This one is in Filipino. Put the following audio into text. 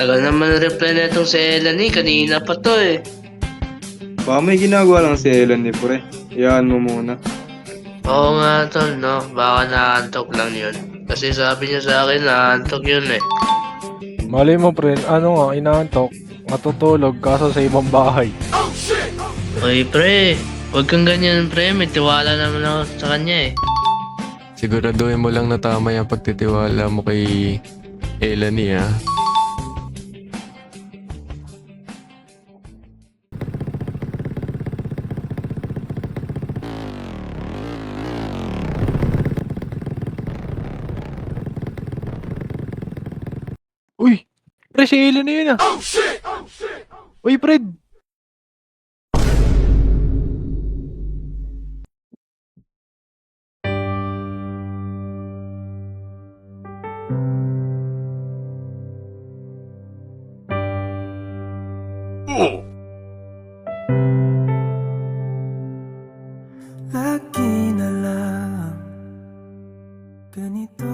Tagal naman reply na itong si Ellen eh. Kanina pa to eh. Baka may ginagawa lang si Ellen ni pre. Iyaan mo muna. Oo nga tol, no? Baka naantok lang yun. Kasi sabi niya sa akin naantok yun eh. Malay mo pre, ano nga, inaantok, matutulog kaso sa ibang bahay. Uy pre, huwag kang ganyan pre. May tiwala naman ako sa kanya eh. Siguraduhin mo lang na tama yung pagtitiwala mo kay Elanie ah. Uy! Pre, si Ellen na yun ah! Uy, Fred! Lagi na lang ganito.